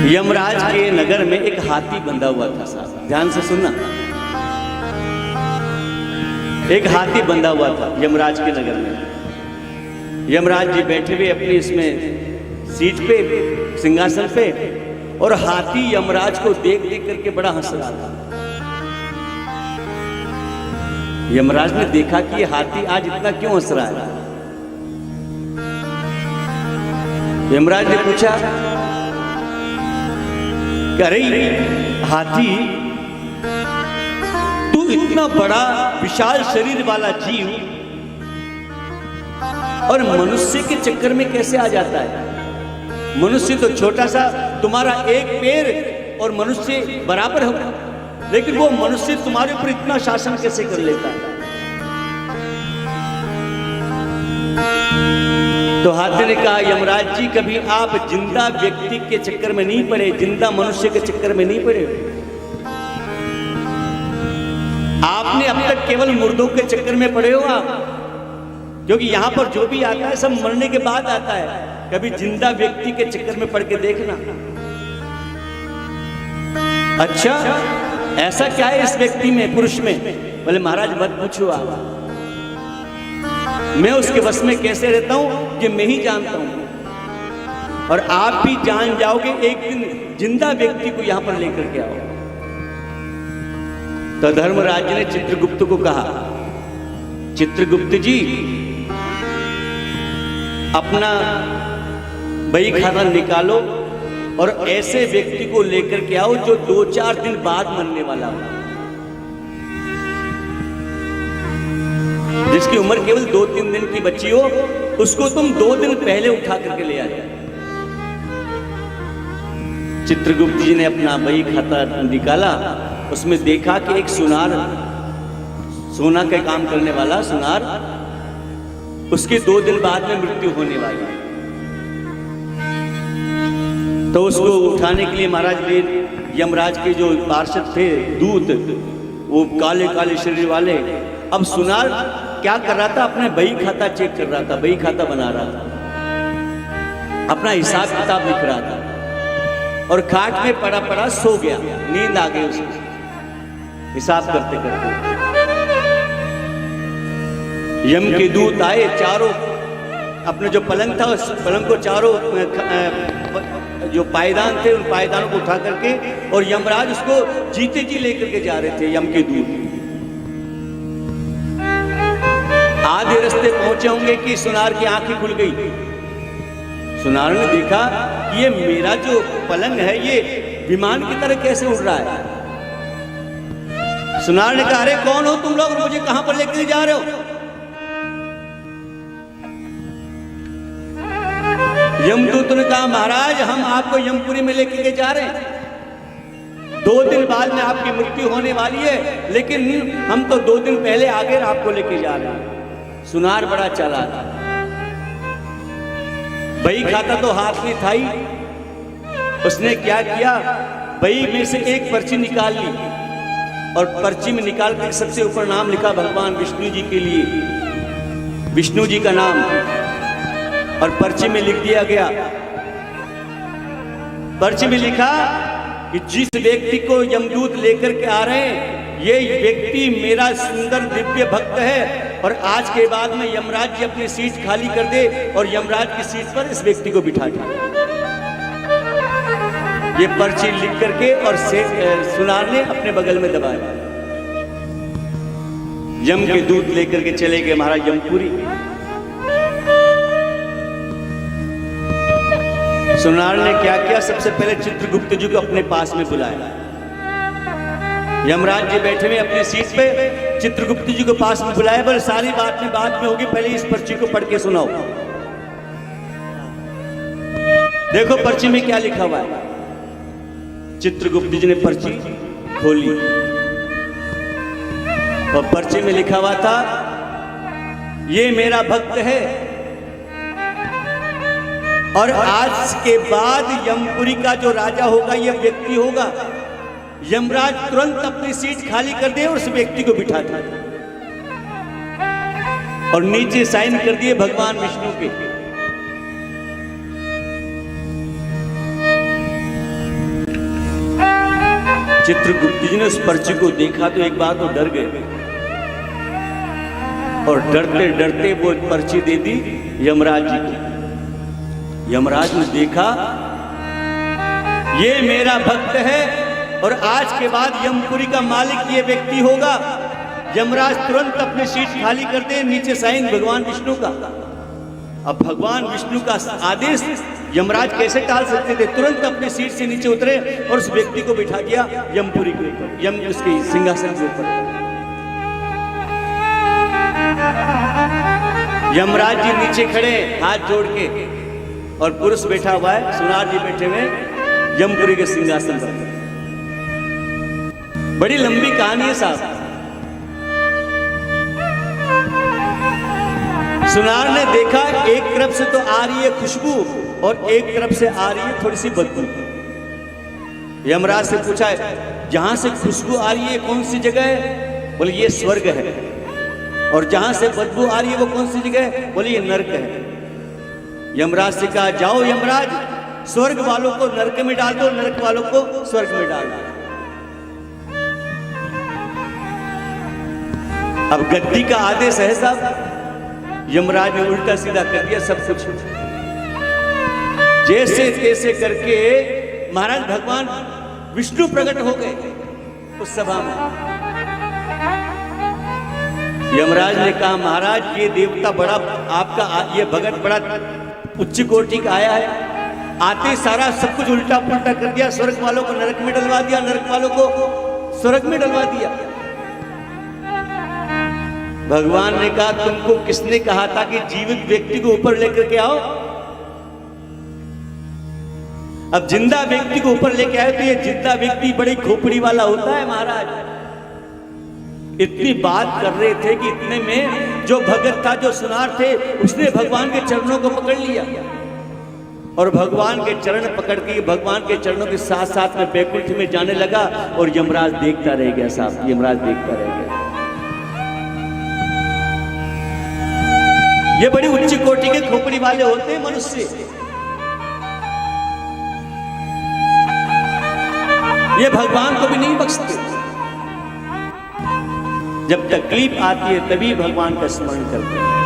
यमराज के नगर में एक हाथी बंधा हुआ था। साहब ध्यान से सुनना, एक हाथी बंधा हुआ था यमराज के नगर में। यमराज जी बैठे हुए अपनी इसमें सीट पे, सिंहासन पे, और हाथी यमराज को देख देख करके बड़ा हंस रहा था। यमराज ने देखा कि ये हाथी आज इतना क्यों हंस रहा है। यमराज ने पूछा, अरे हाथी, तू इतना बड़ा विशाल शरीर वाला जीव और मनुष्य के चक्कर में कैसे आ जाता है? मनुष्य तो छोटा सा, तुम्हारा एक पैर और मनुष्य बराबर हो, लेकिन वो मनुष्य तुम्हारे ऊपर इतना शासन कैसे कर लेता है? तो हाथी ने कहा, यमराज जी, कभी आप जिंदा व्यक्ति के चक्कर में नहीं पड़े, जिंदा मनुष्य के चक्कर में नहीं पड़े। आपने अब तक केवल मुर्दों के चक्कर में पड़े हो आप, क्योंकि यहां पर जो भी आता है सब मरने के बाद आता है। कभी जिंदा व्यक्ति के चक्कर में पड़ के देखना। अच्छा, ऐसा क्या है इस व्यक्ति में, पुरुष में? बोले महाराज मत पूछो आप, मैं उसके वश में कैसे रहता हूं ये मैं ही जानता हूं, और आप भी जान जाओगे एक दिन। जिंदा व्यक्ति को यहां पर लेकर के आओ। तो धर्मराज ने चित्रगुप्त को कहा, चित्रगुप्त जी, अपना बही खाता निकालो और ऐसे व्यक्ति को लेकर के आओ जो 2-4 दिन बाद मरने वाला हो, जिसकी उम्र केवल 2-3 दिन की बच्ची हो, उसको तुम 2 दिन पहले उठा करके ले आए। चित्रगुप्त जी ने अपना बही खाता निकाला, उसमें देखा कि एक सुनार, सोना का काम करने वाला सुनार, उसके 2 दिन बाद में मृत्यु होने वाली है। तो उसको उठाने के लिए महाराज ने, यमराज के जो पार्षद थे, दूत, वो काले काले शरीर वाले, अब सुनार क्या कर रहा था? अपने बही खाता चेक कर रहा था, बही खाता बना रहा था, अपना हिसाब किताब लिख रहा था, और खाट में पड़ा पड़ा सो गया, नींद आ गई उसको हिसाब करते करते। यम के दूत आए, चारों अपने जो पलंग था उस पलंग को, चारों जो पायदान थे उन पायदानों को उठा करके, और यमराज उसको जीते जी लेकर के जा रहे थे। यम के दूत आधे रास्ते पहुंचे होंगे कि सुनार की आंखें खुल गई। सुनार ने देखा कि ये मेरा जो पलंग है ये विमान की तरह कैसे उड़ रहा है। सुनार ने कहा, अरे कौन हो तुम लोग, मुझे कहां पर लेकर जा रहे हो? यमदूत ने कहा, महाराज हम आपको यमपुरी में लेकर के जा रहे हैं, 2 दिन बाद में आपकी मृत्यु होने वाली है, लेकिन हम तो 2 दिन पहले आगे आपको लेके जा रहे हैं। सुनार बड़ा चालाक था, बही खाता तो हाथ में था ही। उसने क्या किया, बही में से एक पर्ची निकाल ली, और पर्ची में निकाल कर सबसे ऊपर नाम लिखा भगवान विष्णु जी के लिए, विष्णु जी का नाम, और पर्ची में लिख दिया गया, पर्ची में लिखा कि जिस व्यक्ति को यमदूत लेकर के आ रहे हैं, ये व्यक्ति मेरा सुंदर दिव्य भक्त है, और आज के बाद में यमराज जी अपनी सीट खाली कर दे और यमराज की सीट पर इस व्यक्ति को बिठा दे। ये पर्ची लिख करके और सुनार ने अपने बगल में दबाया। यम के दूत लेकर के चले गए महाराज यमपुरी। सुनार ने क्या किया, सबसे पहले चित्रगुप्त जी को अपने पास में बुलाया। यमराज जी बैठे हुए अपनी सीट पे, चित्रगुप्त जी को पास में बुलाया, बोले सारी बात में बाद में होगी, पहले इस पर्ची को पढ़ के सुनाओ। देखो पर्ची में क्या लिखा हुआ है। चित्रगुप्त जी ने पर्ची खोली, और पर्ची में लिखा हुआ था, ये मेरा भक्त है, और आज के बाद यमपुरी का जो राजा होगा यह व्यक्ति होगा। यमराज तुरंत अपनी सीट खाली कर दे और उस व्यक्ति को बिठा दे, और नीचे साइन कर दिए भगवान विष्णु के। चित्रगुप्त जी ने उस पर्ची को देखा तो एक बार तो डर गए और डरते डरते वो पर्ची दे दी यमराज जी को। यमराज ने देखा ये मेरा भक्त है और आज के बाद यमपुरी का मालिक ये व्यक्ति होगा। यमराज तुरंत अपने सीट खाली कर दे, नीचे साइन भगवान विष्णु का। अब भगवान विष्णु का आदेश यमराज कैसे टाल सकते थे? तुरंत अपनी सीट से नीचे उतरे और उस व्यक्ति को बिठा दिया यमपुरी के ऊपर, यम उसके सिंहासन के ऊपर। यमराज जी नीचे खड़े हाथ जोड़ के और पुरुष बैठा हुआ है, सुनार जी बैठे हुए यमपुरी के सिंहासन पर। बड़ी लंबी कहानी है साहब। सुनार ने देखा एक तरफ से तो आ रही है खुशबू और एक तरफ से आ रही है थोड़ी सी बदबू। यमराज से पूछा जहां से खुशबू आ रही है कौन सी जगह है? बोले ये स्वर्ग है। और जहां से बदबू आ रही है वो कौन सी जगह है? बोले ये नरक है। यमराज से कहा जाओ यमराज, स्वर्ग वालों को नरक में डाल दो, नरक वालों को स्वर्ग में डाल दो। अब गद्दी का आदेश है साहब। यमराज ने उल्टा सीधा कर दिया सब कुछ। जैसे तैसे करके महाराज भगवान विष्णु प्रकट हो गए उस सभा में। यमराज ने कहा महाराज ये देवता बड़ा आपका, ये भगत बड़ा उच्च कोटि का आया है। आते सारा सब कुछ उल्टा पुल्टा कर दिया। स्वर्ग वालों को नरक में डलवा दिया, नरक वालों को स्वर्ग में डलवा दिया। भगवान ने कहा तुमको किसने कहा था कि जीवित व्यक्ति को ऊपर लेकर के आओ? अब जिंदा व्यक्ति को ऊपर लेके आए तो ये जिंदा व्यक्ति बड़ी खोपड़ी वाला होता है महाराज। इतनी बात कर रहे थे कि इतने में जो भगत था, जो सुनार थे, उसने भगवान के चरणों को पकड़ लिया और भगवान के चरण पकड़ के भगवान के चरणों के साथ साथ में बैकुंठ में जाने लगा। और यमराज देखता रह गया साहब, यमराज देखता रह गया। ये बड़ी उच्च कोटि के खोपड़ी वाले होते हैं मनुष्य। ये भगवान को भी नहीं बख्शते। जब तकलीफ आती है तभी भगवान का स्मरण करते हैं।